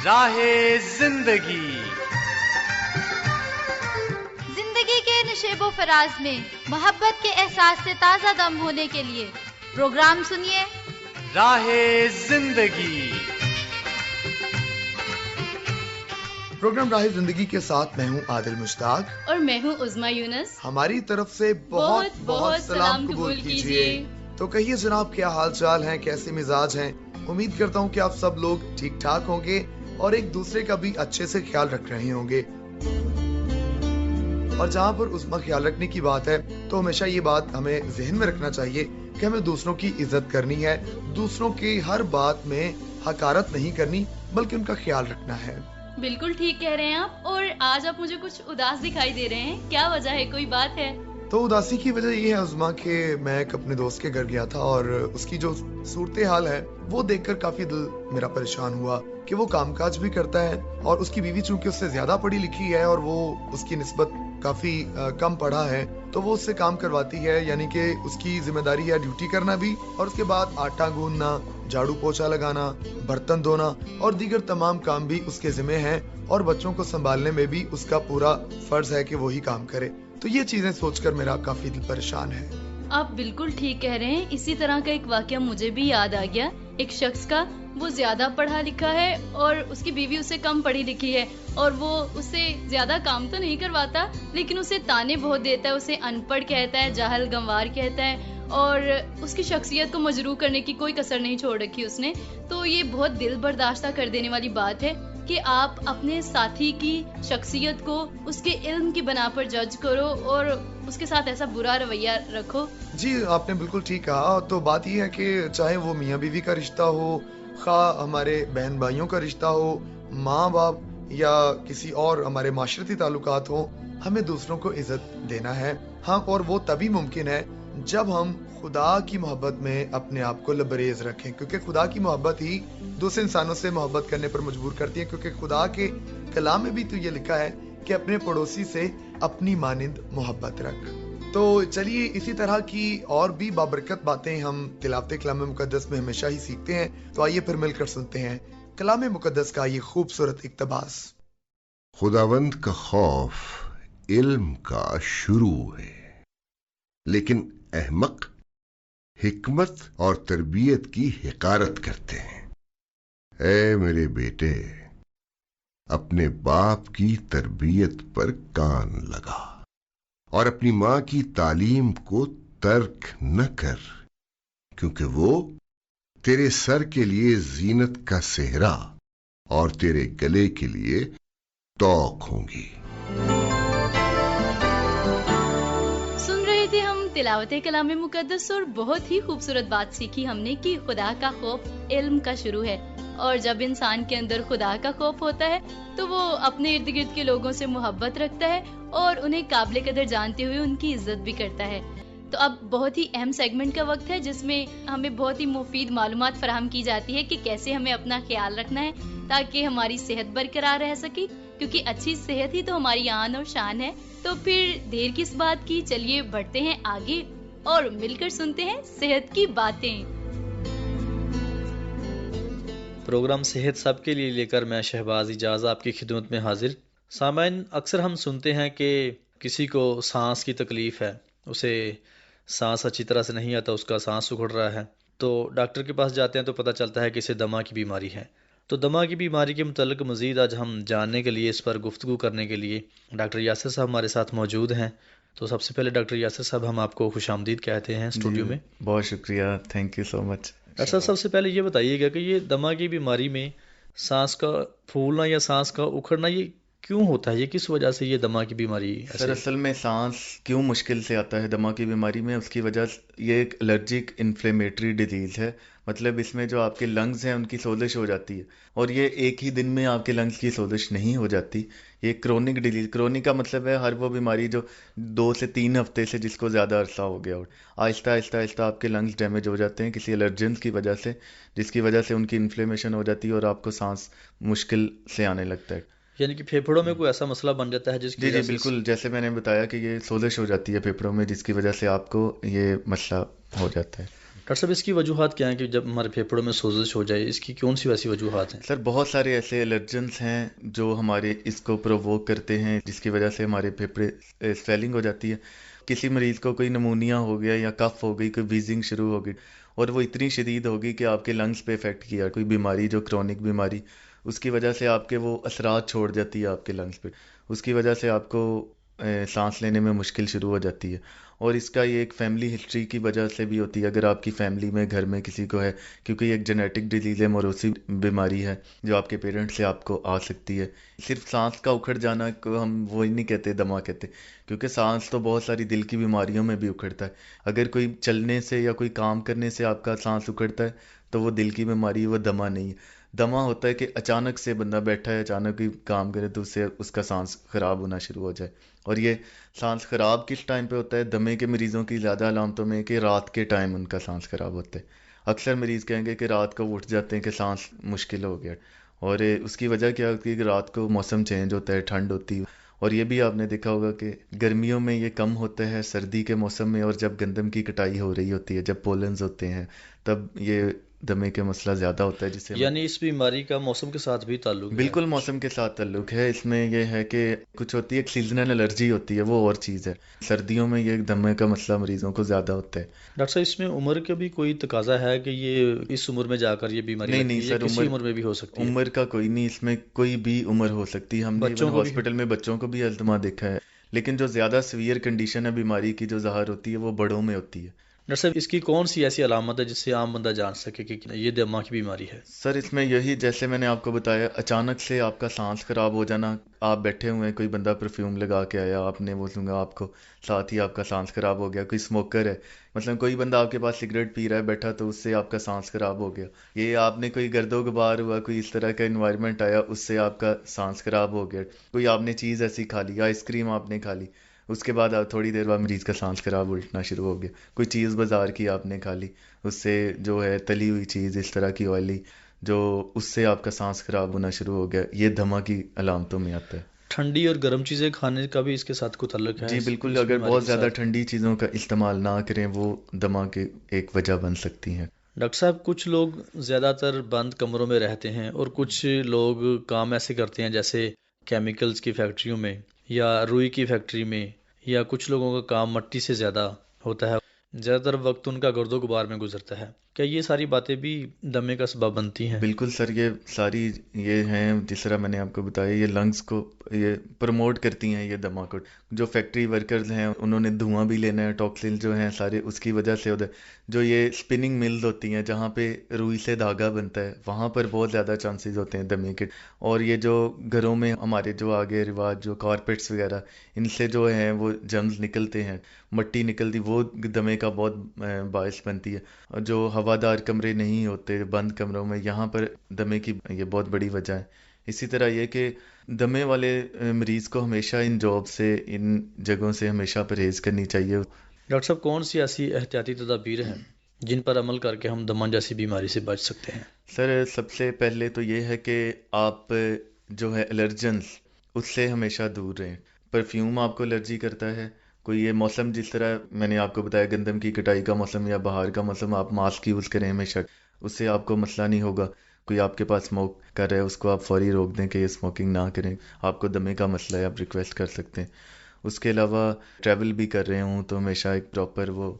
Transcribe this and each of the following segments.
راہ زندگی زندگی کے نشیب و فراز میں محبت کے احساس سے تازہ دم ہونے کے لیے پروگرام سنیے راہ زندگی۔ پروگرام راہ زندگی کے ساتھ میں ہوں عادل مشتاق اور میں ہوں عظمیٰ یونس۔ ہماری طرف سے بہت بہت سلام قبول کیجیے۔ تو کہیے جناب، کیا حال چال ہیں، کیسے مزاج ہیں؟ امید کرتا ہوں کہ آپ سب لوگ ٹھیک ٹھاک ہوں گے اور ایک دوسرے کا بھی اچھے سے خیال رکھ رہے ہوں گے۔ اور جہاں پر عظمیٰ خیال رکھنے کی بات ہے تو ہمیشہ یہ بات ہمیں ذہن میں رکھنا چاہیے کہ ہمیں دوسروں کی عزت کرنی ہے، دوسروں کی ہر بات میں حقارت نہیں کرنی بلکہ ان کا خیال رکھنا ہے۔ بالکل ٹھیک کہہ رہے ہیں آپ۔ اور آج آپ مجھے کچھ اداس دکھائی دے رہے ہیں، کیا وجہ ہے؟ کوئی بات ہے؟ تو اداسی کی وجہ یہ ہے عظمیٰ کہ میں ایک اپنے دوست کے گھر گیا تھا اور اس کی جو صورتحال ہے وہ دیکھ کر کافی دل میرا پریشان ہوا کہ وہ کام کاج بھی کرتا ہے اور اس کی بیوی چونکہ اس سے زیادہ پڑھی لکھی ہے اور وہ اس کی نسبت کافی کم پڑھا ہے، تو وہ اس سے کام کرواتی ہے، یعنی کہ اس کی ذمہ داری ہے ڈیوٹی کرنا بھی اور اس کے بعد آٹا گوندنا، جھاڑو پوچھا لگانا، برتن دھونا اور دیگر تمام کام بھی اس کے ذمہ ہیں اور بچوں کو سنبھالنے میں بھی اس کا پورا فرض ہے کہ وہی کام کرے۔ تو یہ چیزیں سوچ کر میرا کافی دل پریشان ہے۔ آپ بالکل ٹھیک کہہ رہے ہیں۔ اسی طرح کا ایک واقعہ مجھے بھی یاد آ گیا، ایک شخص کا، وہ زیادہ پڑھا لکھا ہے اور اس کی بیوی اس سے کم پڑھی لکھی ہے اور وہ اس سے زیادہ کام تو نہیں کرواتا لیکن اسے تانے بہت دیتا ہے، اسے ان پڑھ کہتا ہے، جاہل گنوار کہتا ہے اور اس کی شخصیت کو مجروح کرنے کی کوئی کسر نہیں چھوڑ رکھی اس نے۔ تو یہ بہت دل برداشتہ کر دینے والی بات ہے کہ آپ اپنے ساتھی کی شخصیت کو اس کے علم کی بنا پر جج کرو اور اس کے ساتھ ایسا برا رویہ رکھو۔ جی آپ نے بالکل ٹھیک کہا۔ تو بات یہ ہے کہ چاہے وہ میاں بیوی کا رشتہ ہو، خواہ ہمارے بہن بھائیوں کا رشتہ ہو، ماں باپ یا کسی اور ہمارے معاشرتی تعلقات ہوں، ہمیں دوسروں کو عزت دینا ہے۔ ہاں، اور وہ تبھی ممکن ہے جب ہم خدا کی محبت میں اپنے آپ کو لبریز رکھیں، کیونکہ خدا کی محبت ہی دوسرے انسانوں سے محبت کرنے پر مجبور کرتی ہے، کیونکہ خدا کے کلام میں بھی تو یہ لکھا ہے کہ اپنے پڑوسی سے اپنی مانند محبت رکھ۔ تو چلیے اسی طرح کی اور بھی بابرکت باتیں ہم تلاوت کلام مقدس میں ہمیشہ ہی سیکھتے ہیں، تو آئیے پھر مل کر سنتے ہیں کلام مقدس کا یہ خوبصورت اقتباس۔ خداوند کا خوف علم کا شروع ہے، لیکن احمق حکمت اور تربیت کی حقارت کرتے ہیں۔ اے میرے بیٹے، اپنے باپ کی تربیت پر کان لگا اور اپنی ماں کی تعلیم کو ترک نہ کر، کیونکہ وہ تیرے سر کے لیے زینت کا صحرا اور تیرے گلے کے لیے توق ہوں گی۔ سن رہے تھے ہم تلاوت کلام مقدس اور بہت ہی خوبصورت بات سیکھی ہم نے کہ خدا کا خوف علم کا شروع ہے، اور جب انسان کے اندر خدا کا خوف ہوتا ہے تو وہ اپنے ارد گرد کے لوگوں سے محبت رکھتا ہے اور انہیں قابل قدر جانتے ہوئے ان کی عزت بھی کرتا ہے۔ تو اب بہت ہی اہم سیگمنٹ کا وقت ہے جس میں ہمیں بہت ہی مفید معلومات فراہم کی جاتی ہے کہ کیسے ہمیں اپنا خیال رکھنا ہے تاکہ ہماری صحت برقرار رہ سکے، کیونکہ اچھی صحت ہی تو ہماری آن اور شان ہے۔ تو پھر دیر کس بات کی، چلیے بڑھتے ہیں آگے اور مل کر سنتے ہیں صحت کی باتیں۔ پروگرام صحت سب کے لیے لے کر میں شہباز اجاز آپ کی خدمت میں حاضر۔ سامعین، اکثر ہم سنتے ہیں کہ کسی کو سانس کی تکلیف ہے، اسے سانس اچھی طرح سے نہیں آتا، اس کا سانس سکڑ رہا ہے، تو ڈاکٹر کے پاس جاتے ہیں تو پتہ چلتا ہے کہ اسے دمہ کی بیماری ہے۔ تو دمہ کی بیماری کے متعلق مزید آج ہم جاننے کے لیے، اس پر گفتگو کرنے کے لیے ڈاکٹر یاسر صاحب ہمارے ساتھ موجود ہیں۔ تو سب سے پہلے ڈاکٹر یاسر صاحب، ہم آپ کو خوش آمدید کہتے ہیں اسٹوڈیو میں۔ بہت شکریہ، thank you so much. Doctor سب سے پہلے یہ بتائیے گا کہ یہ دمہ کی بیماری میں سانس کا پھولنا یا سانس کا اکھڑنا یہ کیوں ہوتا ہے؟ یہ کس وجہ سے یہ دمہ کی بیماری سر اصل میں سانس کیوں مشکل سے آتا ہے دمہ کی بیماری میں؟ اس کی وجہ یہ ایک الرجک انفلیمیٹری ڈیزیز ہے، مطلب اس میں جو آپ کے لنگز ہیں ان کی سوزش ہو جاتی ہے، اور یہ ایک ہی دن میں آپ کے لنگز کی سوزش نہیں ہو جاتی، یہ کرونک ڈیزیز۔ کرونک کا مطلب ہے ہر وہ بیماری جو 2 سے 3 ہفتے سے جس کو زیادہ عرصہ ہو گیا، آہستہ آہستہ آہستہ آپ کے لنگز ڈیمیج ہو جاتے ہیں کسی الرجنس کی وجہ سے، جس کی وجہ سے ان کی انفلیمیشن ہو جاتی ہے اور آپ کو سانس مشکل سے آنے لگتا ہے۔ یعنی کہ پھیپھڑوں میں کوئی ایسا مسئلہ بن جاتا ہے جس کی جی بالکل، جیسے میں نے بتایا کہ یہ سوزش ہو جاتی ہے پھیپھڑوں میں، جس کی وجہ سے آپ کو یہ مسئلہ ہو جاتا ہے۔ ڈاکٹر صاحب اس کی وجوہات کیا ہیں کہ جب ہمارے پھیپھڑوں میں سوزش ہو جائے، اس کی کون سی ویسی وجوہات ہیں؟ سر بہت سارے ایسے الرجنس ہیں جو ہمارے اس کو پرووک کرتے ہیں، جس کی وجہ سے ہمارے پھیپھڑے سویلنگ ہو جاتی ہے. کسی مریض کو کوئی نمونیا ہو گیا یا کف ہو گئی، کوئی ویزنگ شروع ہو گئی اور وہ اتنی شدید ہوگی کہ آپ کے لنگز پہ افیکٹ کیا، کوئی بیماری جو کرونک بیماری، اس کی وجہ سے آپ کے وہ اثرات چھوڑ جاتی ہے آپ کے لنگز پہ، اس کی وجہ سے آپ کو سانس لینے میں مشکل شروع ہو جاتی ہے. اور اس کا یہ ایک فیملی ہسٹری کی وجہ سے بھی ہوتی ہے. اگر آپ کی فیملی میں گھر میں کسی کو ہے، کیونکہ یہ ایک جینیٹک ڈیزیز ہے، موروثی بیماری ہے جو آپ کے پیرنٹ سے آپ کو آ سکتی ہے. صرف سانس کا اکھڑ جانا کو ہم وہی نہیں کہتے دمہ کہتے، کیونکہ سانس تو بہت ساری دل کی بیماریوں میں بھی اکھڑتا ہے. اگر کوئی چلنے سے یا کوئی کام کرنے سے آپ کا سانس اکھڑتا ہے تو وہ دل کی بیماری، وہ دمہ نہیں ہے. دمہ ہوتا ہے کہ اچانک سے بندہ بیٹھا ہے، اچانک ہی کام کرے تو اس سے اس کا سانس خراب ہونا شروع ہو جائے. اور یہ سانس خراب کس ٹائم پہ ہوتا ہے؟ دمے کے مریضوں کی زیادہ علامتوں میں کہ رات کے ٹائم ان کا سانس خراب ہوتا ہے. اکثر مریض کہیں گے کہ رات کو اٹھ جاتے ہیں کہ سانس مشکل ہو گیا، اور اس کی وجہ کیا ہوتی ہے کہ رات کو موسم چینج ہوتا ہے، ٹھنڈ ہوتی ہے. اور یہ بھی آپ نے دیکھا ہوگا کہ گرمیوں میں یہ کم ہوتا ہے، سردی کے موسم میں اور جب گندم کی کٹائی ہو رہی ہوتی ہے، جب پولنز ہوتے ہیں، تب یہ دمے کے مسئلہ زیادہ ہوتا ہے. جس سے یعنی اس بیماری کا موسم کے ساتھ بھی تعلق ہے؟ بالکل موسم کے ساتھ تعلق ہے. اس میں یہ ہے کہ کچھ ہوتی ہے، ایک سیزنل الرجی ہوتی ہے، وہ اور چیز ہے. سردیوں میں یہ دمے کا مسئلہ مریضوں کو زیادہ ہوتا ہے. ڈاکٹر صاحب اس میں عمر کا بھی کوئی تقاضا ہے کہ یہ اس عمر میں جا کر یہ بیماری نہیں سر، کسی عمر میں بھی ہو سکتی ہے؟ عمر کا کوئی نہیں، اس میں کوئی بھی عمر ہو سکتی ہے. ہم نے ہاسپٹل میں بچوں کو بھی التما دیکھا ہے، لیکن جو زیادہ سیویئر کنڈیشن ہے بیماری کی جو ظاہر ہوتی ہے وہ بڑوں میں ہوتی ہے. ڈاکٹر صاحب اس کی کون سی ایسی علامت ہے جس سے عام بندہ جان سکے کہ یہ دمہ کی بیماری ہے؟ سر اس میں یہی، جیسے میں نے آپ کو بتایا، اچانک سے آپ کا سانس خراب ہو جانا. آپ بیٹھے ہوئے ہیں، کوئی بندہ پرفیوم لگا کے آیا، آپ نے وہ سنگا آپ کو، ساتھ ہی آپ کا سانس خراب ہو گیا. کوئی اسموکر ہے، مثلا کوئی بندہ آپ کے پاس سگریٹ پی رہا ہے بیٹھا، تو اس سے آپ کا سانس خراب ہو گیا. یہ آپ نے کوئی گرد و غبار ہوا، کوئی اس طرح کا انوائرمنٹ آیا، اس سے آپ کا سانس خراب ہو گیا. کوئی آپ نے چیز ایسی کھا لی، آئس کریم آپ نے کھا لی، اس کے بعد تھوڑی دیر بعد مریض کا سانس خراب اٹھنا شروع ہو گیا. کوئی چیز بازار کی آپ نے کھا لی، اس سے جو ہے تلی ہوئی چیز اس طرح کی آئلی، جو اس سے آپ کا سانس خراب ہونا شروع ہو گیا، یہ دمہ کی علامتوں میں آتا ہے. ٹھنڈی اور گرم چیزیں کھانے کا بھی اس کے ساتھ کوئی تعلق ہے؟ جی بالکل، اگر بہت زیادہ ٹھنڈی چیزوں کا استعمال نہ کریں وہ دمہ کی ایک وجہ بن سکتی ہیں. ڈاکٹر صاحب کچھ لوگ زیادہ تر بند کمروں میں رہتے ہیں اور کچھ لوگ کام ایسے کرتے ہیں جیسے کیمیکلز کی فیکٹریوں میں یا روئی کی فیکٹری میں، یا کچھ لوگوں کا کام مٹی سے زیادہ ہوتا ہے، زیادہ تر وقت ان کا گرد و غبار میں گزرتا ہے. کیا یہ ساری باتیں بھی دمے کا سبب بنتی ہیں؟ بالکل سر، یہ ساری یہ ہیں جس طرح میں نے آپ کو بتایا، یہ لنگز کو یہ پروموٹ کرتی ہیں، یہ دمہ کو. جو فیکٹری ورکرز ہیں انہوں نے دھواں بھی لینا ہے، ٹاکسن جو ہیں سارے اس کی وجہ سے ہوتا ہے. جو یہ اسپننگ ملز ہوتی ہیں جہاں پہ روئی سے دھاگا بنتا ہے، وہاں پر بہت زیادہ چانسز ہوتے ہیں دمے کے. اور یہ جو گھروں میں ہمارے جو آگے رواج، جو کارپیٹس وغیرہ، ان سے جو ہیں وہ جرمز نکلتے ہیں، مٹی نکلتی، وہ دمے کا بہت باعث بنتی ہے. اور جو ہوادار کمرے نہیں ہوتے، بند کمروں میں، یہاں پر دمے کی یہ بہت بڑی وجہ ہے. اسی طرح یہ کہ دمے والے مریض کو ہمیشہ ان جاب سے، ان جگہوں سے ہمیشہ پرہیز کرنی چاہیے. ڈاکٹر صاحب کون سی ایسی احتیاطی تدابیر ہیں جن پر عمل کر کے ہم دمہ جیسی بیماری سے بچ سکتے ہیں؟ سر سب سے پہلے تو یہ ہے کہ آپ جو ہے الرجنس، اس سے ہمیشہ دور رہیں. پرفیوم آپ کو الرجی کرتا ہے، کوئی یہ موسم جس طرح میں نے آپ کو بتایا گندم کی کٹائی کا موسم یا بہار کا موسم، آپ ماسک یوز کریں ہمیشہ، اس سے آپ کو مسئلہ نہیں ہوگا. کوئی آپ کے پاس اسموک کر رہا ہے اس کو آپ فوری روک دیں کہ یہ اسموکنگ نہ کریں. آپ کو دمے کا مسئلہ ہے، آپ ریکویسٹ کر سکتے ہیں. اس کے علاوہ ٹریول بھی کر رہے ہوں تو ہمیشہ ایک پراپر وہ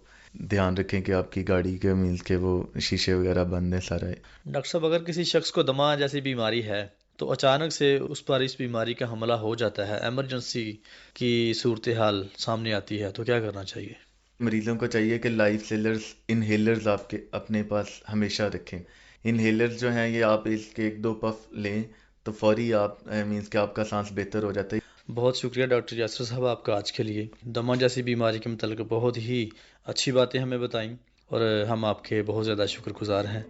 دھیان رکھیں کہ آپ کی گاڑی کے مینس کے وہ شیشے وغیرہ بند ہیں سارا. ڈاکٹر صاحب اگر کسی شخص کو دمہ جیسی بیماری ہے تو اچانک سے اس پر اس بیماری کا حملہ ہو جاتا ہے، ایمرجنسی کی صورتحال سامنے آتی ہے، تو کیا کرنا چاہیے؟ مریضوں کو چاہیے کہ لائف سیلرز، انہیلرز آپ کے اپنے پاس ہمیشہ رکھیں. انہیلرز جو ہیں یہ آپ اس کے 1-2 پف لیں تو فوری آپ مینس کہ آپ کا سانس بہتر ہو جاتا ہے. بہت شکریہ ڈاکٹر یاسر صاحب آپ کا آج کے لیے. دمہ جیسی بیماری کے متعلق بہت ہی اچھی باتیں ہمیں بتائیں اور ہم آپ کے بہت زیادہ شکر گزار ہیں.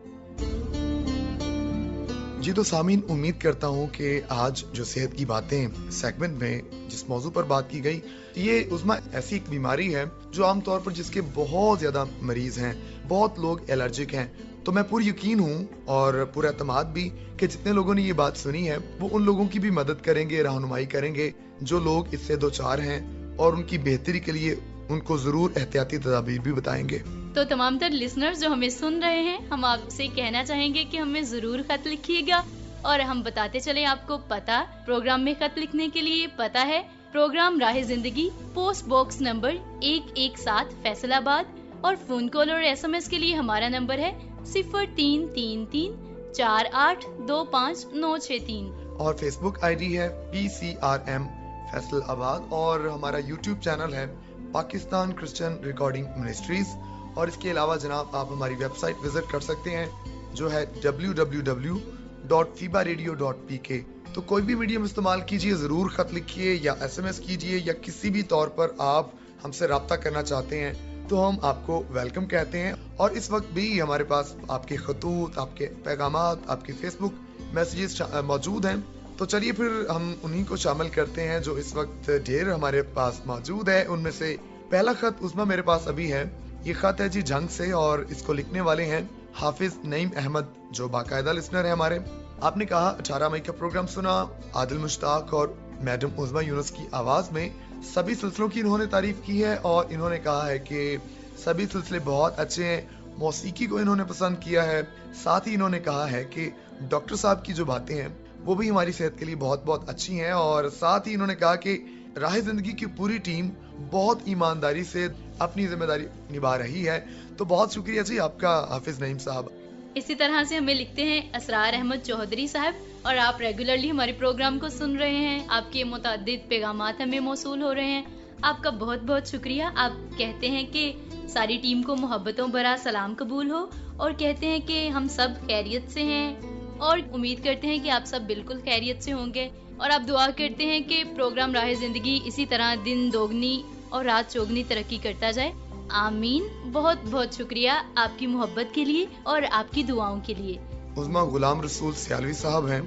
جی تو سامعین، امید کرتا ہوں کہ آج جو صحت کی باتیں سیگمنٹ میں جس موضوع پر بات کی گئی، یہ عظمی ایسی ایک بیماری ہے جو عام طور پر جس کے بہت زیادہ مریض ہیں، بہت لوگ الرجک ہیں. تو میں پوری یقین ہوں اور پورا اعتماد بھی کہ جتنے لوگوں نے یہ بات سنی ہے وہ ان لوگوں کی بھی مدد کریں گے، رہنمائی کریں گے جو لوگ اس سے دوچار ہیں، اور ان کی بہتری کے لیے ان کو ضرور احتیاطی تدابیر بھی بتائیں گے. تو تمام تر لسنرز جو ہمیں سن رہے ہیں، ہم آپ سے کہنا چاہیں گے کہ ہمیں ضرور خط لکھیے گا، اور ہم بتاتے چلیں آپ کو پتہ پروگرام میں خط لکھنے کے لیے پتہ ہے پروگرام راہ زندگی، پوسٹ باکس نمبر 117 فیصل آباد، اور فون کال اور SMS کے لیے ہمارا نمبر ہے 0333 4825 اور فیس بک ID ہے PCRM فیصل آباد، اور ہمارا یوٹیوب چینل ہے پاکستان کرسچن ریکارڈنگ منسٹریز، اور اس کے علاوہ جناب آپ ہماری ویب سائٹ وزٹ کر سکتے ہیں جو ہے www.fibaradio.pk۔ تو کوئی بھی میڈیم استعمال کیجئے، ضرور خط لکھیے یا SMS کیجئے، یا کسی بھی طور پر آپ ہم سے رابطہ کرنا چاہتے ہیں تو ہم آپ کو ویلکم کہتے ہیں۔ اور اس وقت بھی ہمارے پاس آپ کے خطوط، آپ کے پیغامات، آپ کے فیس بک میسیجز موجود ہیں، تو چلیے پھر ہم انہی کو شامل کرتے ہیں جو اس وقت ڈھیر ہمارے پاس موجود ہے۔ ان میں سے پہلا خط عظمیٰ میرے پاس ابھی ہے، یہ خط ہے جی جنگ سے، اور اس کو لکھنے والے ہیں حافظ نعیم احمد جو باقاعدہ لسنر ہے ہمارے۔ آپ نے کہا 18 مئی کا پروگرام سنا، عادل مشتاق اور میڈم عظمیٰ یونس کی آواز میں سبھی سلسلوں کی انہوں نے تعریف کی ہے، اور انہوں نے کہا ہے کہ سبھی سلسلے بہت اچھے ہیں، موسیقی کو انہوں نے پسند کیا ہے، ساتھ ہی انہوں نے کہا ہے کہ ڈاکٹر صاحب کی جو باتیں ہیں وہ بھی ہماری صحت کے لیے بہت بہت اچھی ہیں، اور ساتھ ہی انہوں نے کہا کہ راہ زندگی کی پوری ٹیم بہت ایمانداری سے اپنی ذمہ داری نبھا رہی ہے۔ تو بہت شکریہ جی آپ کا حافظ نعیم صاحب۔ اسی طرح سے ہمیں لکھتے ہیں اسرار احمد چودھری صاحب، اور آپ ریگولرلی ہمارے پروگرام کو سن رہے ہیں، آپ کے متعدد پیغامات ہمیں موصول ہو رہے ہیں، آپ کا بہت بہت شکریہ۔ آپ کہتے ہیں کہ ساری ٹیم کو محبتوں بھرا سلام قبول ہو، اور کہتے ہیں کہ ہم سب خیریت سے ہیں، اور امید کرتے ہیں کہ آپ سب بالکل خیریت سے ہوں گے، اور آپ دعا کرتے ہیں کہ پروگرام راہ زندگی اسی طرح دن دوگنی اور رات چوگنی ترقی کرتا جائے، آمین۔ بہت بہت شکریہ آپ کی محبت کے لیے اور آپ کی دعاؤں کے لیے۔ عظمیٰ غلام رسول سیالوی صاحب ہیں،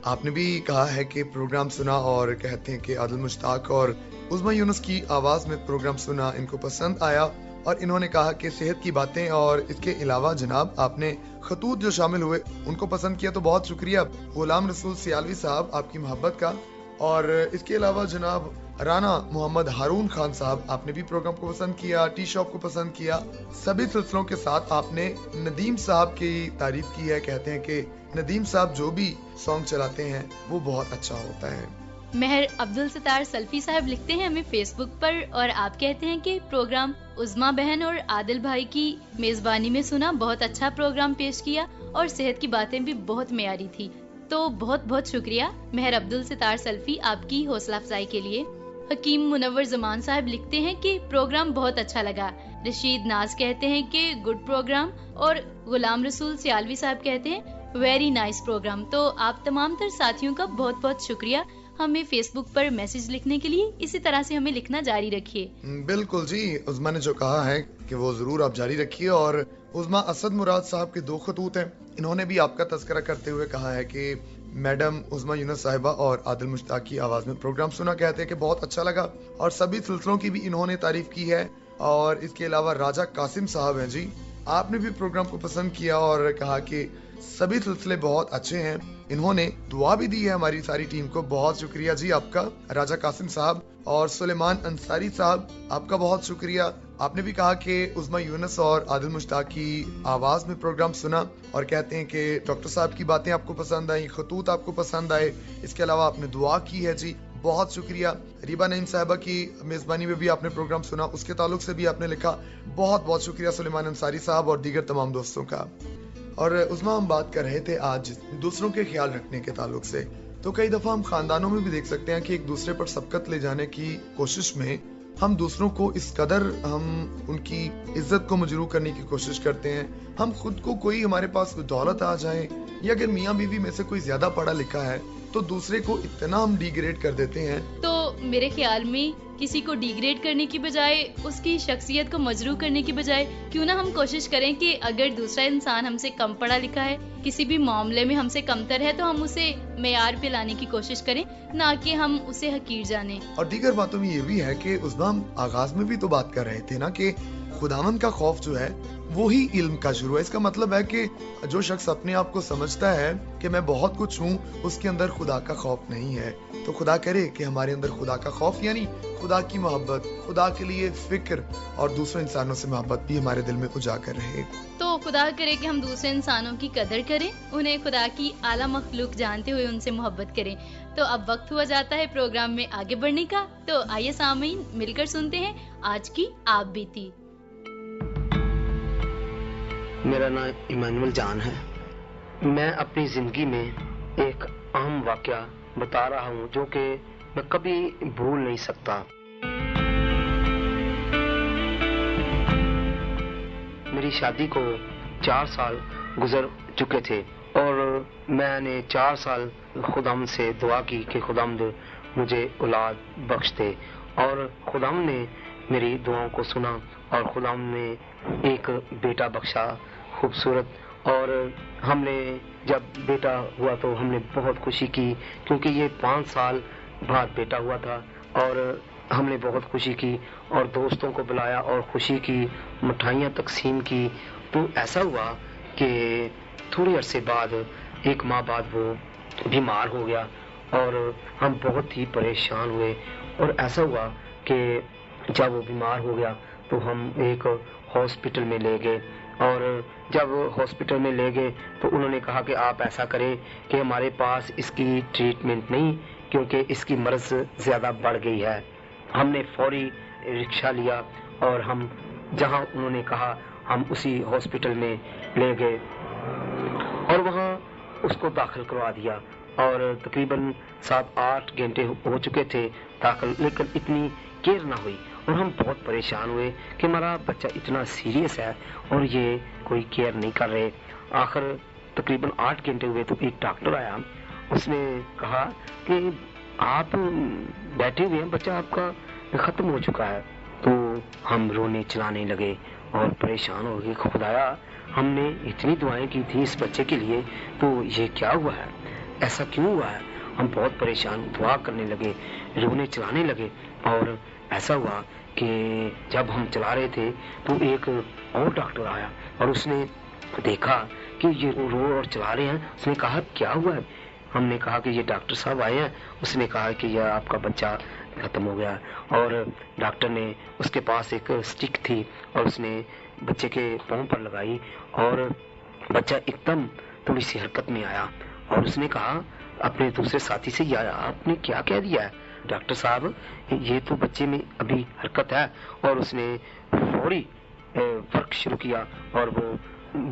آپ نے بھی کہا ہے کہ پروگرام سنا، اور کہتے ہیں کہ عادل مشتاق اور عظمیٰ یونس کی آواز میں پروگرام سنا، ان کو پسند آیا، اور انہوں نے کہا کہ صحت کی باتیں، اور اس کے علاوہ جناب آپ نے خطوط جو شامل ہوئے ان کو پسند کیا، تو بہت شکریہ غلام رسول سیالوی صاحب آپ کی محبت کا۔ اور اس کے علاوہ جناب رانا محمد ہارون خان صاحب، آپ نے بھی پروگرام کو پسند کیا، ٹی شاپ کو پسند کیا، سبھی سلسلوں کے ساتھ آپ نے ندیم صاحب کی تعریف کی ہے، کہتے ہیں کہ ندیم صاحب جو بھی سانگ چلاتے ہیں وہ بہت اچھا ہوتا ہے۔ مہر عبدالستار سلفی صاحب لکھتے ہیں ہمیں فیس بک پر، اور آپ کہتے ہیں کہ پروگرام عظمیٰ بہن اور عادل بھائی کی میزبانی میں سنا، بہت اچھا پروگرام پیش کیا، اور صحت کی باتیں بھی بہت معیاری تھی۔ تو بہت بہت شکریہ مہر عبدالستار سلفی آپ کی حوصلہ افزائی کے لیے۔ حکیم منور زمان صاحب لکھتے ہیں کہ پروگرام بہت اچھا لگا۔ رشید ناز کہتے ہیں کہ گڈ پروگرام، اور غلام رسول سیالوی صاحب کہتے ہیں ویری نائس پروگرام۔ تو آپ تمام تر ساتھیوں کا بہت بہت شکریہ ہمیں فیس بک پر میسج لکھنے کے لیے، اسی طرح سے ہمیں لکھنا جاری رکھیے۔ بالکل جی، عظمیٰ نے جو کہا ہے کہ وہ ضرور آپ جاری رکھیے۔ اور عظمیٰ اسد مراد صاحب کے 2 خطوط ہیں، انہوں نے بھی آپ کا تذکرہ کرتے ہوئے کہا ہے کہ میڈم عظمیٰ یونس صاحبہ اور عادل مشتاق کی آواز میں پروگرام سنا، کہتے ہیں کہ بہت اچھا لگا، اور سبھی سلسلوں کی بھی انہوں نے تعریف کی ہے۔ اور اس کے علاوہ راجہ قاسم صاحب ہیں جی، آپ نے بھی پروگرام کو پسند کیا اور کہا کہ سبھی سلسلے بہت اچھے ہیں، انہوں نے دعا بھی دی ہے ہماری ساری ٹیم کو۔ بہت شکریہ جی آپ کا راجہ قاسم صاحب۔ اور سلیمان انصاری صاحب، آپ کا بہت شکریہ، آپ نے بھی کہا کہ عظمیٰ یونس اور عادل مشتاق کی آواز میں پروگرام سنا، اور کہتے ہیں کہ ڈاکٹر صاحب کی باتیں آپ کو پسند آئیں، خطوط آپ کو پسند آئے، اس کے علاوہ آپ نے دعا کی ہے جی، بہت شکریہ۔ ریبا نعیم صاحبہ کی میزبانی میں بھی آپ نے پروگرام سنا، اس کے تعلق سے بھی آپ نے لکھا، بہت بہت شکریہ سلیمان انصاری صاحب اور دیگر تمام دوستوں کا۔ اور عظمیٰ ہم بات کر رہے تھے آج دوسروں کے خیال رکھنے کے تعلق سے، تو کئی دفعہ ہم خاندانوں میں بھی دیکھ سکتے ہیں کہ ایک دوسرے پر سبقت لے جانے کی کوشش میں ہم دوسروں کو اس قدر ہم ان کی عزت کو مجروح کرنے کی کوشش کرتے ہیں، ہم خود کو کوئی ہمارے پاس دولت آ جائے، یا اگر میاں بیوی میں سے کوئی زیادہ پڑھا لکھا ہے تو دوسرے کو اتنا ہم ڈی گریڈ کر دیتے ہیں۔ تو میرے خیال میں کسی کو ڈی گریڈ کرنے کی بجائے، اس کی شخصیت کو مجروح کرنے کی بجائے، کیوں نہ ہم کوشش کریں کہ اگر دوسرا انسان ہم سے کم پڑھا لکھا ہے، کسی بھی معاملے میں ہم سے کمتر ہے، تو ہم اسے معیار پہ لانے کی کوشش کریں، نہ کہ ہم اسے حقیر جانیں۔ اور دیگر باتوں میں یہ بھی ہے کہ اس بار ہم آغاز میں بھی تو بات کر رہے تھے نا کہ خداوند کا خوف جو ہے وہی علم کا شروع ہے۔ اس کا مطلب ہے کہ جو شخص اپنے آپ کو سمجھتا ہے کہ میں بہت کچھ ہوں، اس کے اندر خدا کا خوف نہیں ہے۔ تو خدا کرے کہ ہمارے اندر خدا کا خوف یعنی خدا کی محبت، خدا کے لیے فکر اور دوسرے انسانوں سے محبت بھی ہمارے دل میں اجاگر رہے۔ تو خدا کرے کہ ہم دوسرے انسانوں کی قدر کریں، انہیں خدا کی اعلیٰ مخلوق جانتے ہوئے ان سے محبت کریں۔ تو اب وقت ہوا جاتا ہے پروگرام میں آگے بڑھنے کا، تو آئیے سامعین مل کر سنتے ہیں آج کی آپ بیتی۔ میرا نام ایمانویل جان ہے۔ میں اپنی زندگی میں ایک اہم واقعہ بتا رہا ہوں جو کہ میں کبھی بھول نہیں سکتا۔ میری شادی کو 4 سال گزر چکے تھے اور میں نے 4 سال خداوند سے دعا کی کہ خداوند مجھے اولاد بخش دے، اور خداوند نے میری دعاؤں کو سنا اور خداوند نے ایک بیٹا بخشا خوبصورت۔ اور ہم نے جب بیٹا ہوا تو ہم نے بہت خوشی کی، کیونکہ یہ 5 سال بعد بیٹا ہوا تھا، اور ہم نے بہت خوشی کی اور دوستوں کو بلایا اور خوشی کی، مٹھائیاں تقسیم کی۔ تو ایسا ہوا کہ تھوڑے عرصے بعد 1 ماہ بعد وہ بیمار ہو گیا اور ہم بہت ہی پریشان ہوئے، اور ایسا ہوا کہ جب وہ بیمار ہو گیا تو ہم ایک ہاسپٹل میں لے گئے، اور جب ہاسپٹل میں لے گئے تو انہوں نے کہا کہ آپ ایسا کریں کہ ہمارے پاس اس کی ٹریٹمنٹ نہیں، کیونکہ اس کی مرض زیادہ بڑھ گئی ہے۔ ہم نے فوری رکشہ لیا اور ہم جہاں انہوں نے کہا ہم اسی ہاسپٹل میں لے گئے اور وہاں اس کو داخل کروا دیا، اور تقریباً 7-8 گھنٹے ہو چکے تھے داخل، لیکن اتنی کیئر نہ ہوئی اور ہم بہت پریشان ہوئے کہ ہمارا بچہ اتنا سیریس ہے اور یہ کوئی کیئر نہیں کر رہے۔ آخر تقریباً 8 گھنٹے ہوئے تو ایک ڈاکٹر آیا، اس نے کہا کہ آپ بیٹھے ہوئے ہیں، بچہ آپ کا ختم ہو چکا ہے۔ تو ہم رونے چلانے لگے اور پریشان ہو گئے، خدایا ہم نے اتنی دعائیں کی تھی اس بچے کے لیے، تو یہ کیا ہوا ہے، ایسا کیوں ہوا ہے؟ ہم بہت پریشان دعا کرنے لگے، رونے چلانے لگے، اور ایسا ہوا کہ جب ہم چلا رہے تھے تو ایک اور ڈاکٹر آیا اور اس نے دیکھا کہ یہ رو اور چلا رہے ہیں۔ اس نے کہا کیا ہوا ہے؟ ہم نے کہا کہ یہ ڈاکٹر صاحب آئے ہیں، اس نے کہا کہ یہ آپ کا بچہ ختم ہو گیا، اور ڈاکٹر نے اس کے پاس ایک سٹک تھی اور اس نے بچے کے پاؤں پر لگائی اور بچہ ایک دم تھوڑی سی حرکت میں آیا، اور اس نے کہا اپنے دوسرے ساتھی سے یہ آپ نے کیا کہہ دیا ہے؟ ڈاکٹر صاحب یہ تو بچے میں ابھی حرکت ہے، اور اس نے فوری ورک شروع کیا اور وہ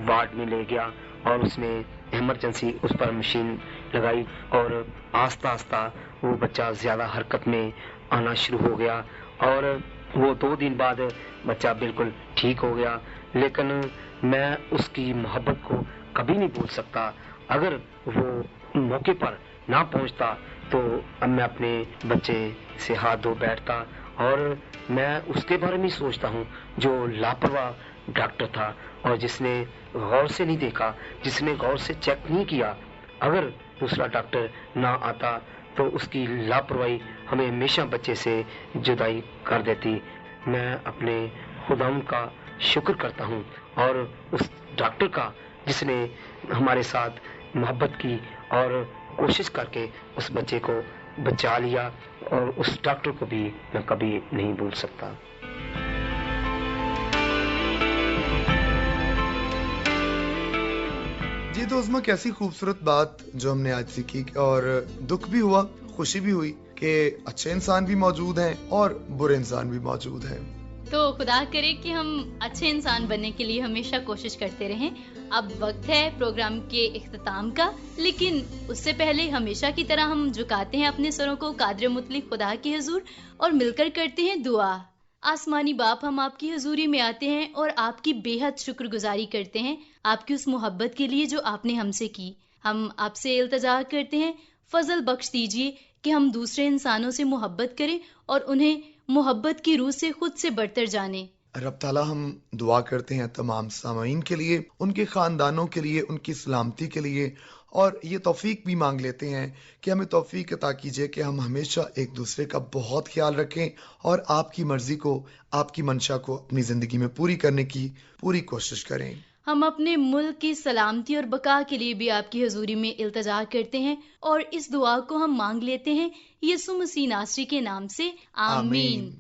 وارڈ میں لے گیا اور اس نے ایمرجنسی اس پر مشین لگائی، اور آہستہ آہستہ وہ بچہ زیادہ حرکت میں آنا شروع ہو گیا، اور وہ 2 دن بعد بچہ بالکل ٹھیک ہو گیا۔ لیکن میں اس کی محبت کو کبھی نہیں بھول سکتا۔ اگر وہ موقع پر نہ پہنچتا تو اب میں اپنے بچے سے ہاتھ دھو بیٹھتا، اور میں اس کے بارے میں سوچتا ہوں جو لاپرواہ ڈاکٹر تھا اور جس نے غور سے نہیں دیکھا، جس نے غور سے چیک نہیں کیا۔ اگر دوسرا ڈاکٹر نہ آتا تو اس کی لاپرواہی ہمیں ہمیشہ بچے سے جدائی کر دیتی۔ میں اپنے خداوند کا شکر کرتا ہوں اور اس ڈاکٹر کا جس نے ہمارے ساتھ محبت کی اور کوشش کر کے اس بچے کو بچا لیا، اور اس ڈاکٹر کو بھی میں کبھی نہیں بھول سکتا۔ جی تو عظمہ کیسی خوبصورت بات جو ہم نے آج سیکھی، اور دکھ بھی ہوا خوشی بھی ہوئی کہ اچھے انسان بھی موجود ہیں اور برے انسان بھی موجود ہیں۔ تو خدا کرے کہ ہم اچھے انسان بننے کے لیے ہمیشہ کوشش کرتے رہیں۔ اب وقت ہے پروگرام کے اختتام کا، لیکن اس سے پہلے ہمیشہ کی طرح ہم جھکاتے ہیں اپنے سروں کو قادر مطلق خدا کے حضور اور مل کر کرتے ہیں دعا۔ آسمانی باپ، ہم آپ کی حضوری میں آتے ہیں اور آپ کی بے حد شکر گزاری کرتے ہیں آپ کی اس محبت کے لیے جو آپ نے ہم سے کی۔ ہم آپ سے التجا کرتے ہیں فضل بخش دیجیے کہ ہم دوسرے انسانوں سے محبت کریں اور انہیں محبت کی روح سے خود سے بڑھتر جانیں۔ رب تعالیٰ ہم دعا کرتے ہیں تمام سامعین کے لیے، ان کے خاندانوں کے لیے، ان کی سلامتی کے لیے، اور یہ توفیق بھی مانگ لیتے ہیں کہ ہمیں توفیق عطا کیجیے کہ ہم ہمیشہ ایک دوسرے کا بہت خیال رکھیں اور آپ کی مرضی کو، آپ کی منشا کو اپنی زندگی میں پوری کرنے کی پوری کوشش کریں۔ ہم اپنے ملک کی سلامتی اور بقا کے لیے بھی آپ کی حضوری میں التجا کرتے ہیں اور اس دعا کو ہم مانگ لیتے ہیں یسوع مسیح ناصری کے نام سے، آمین۔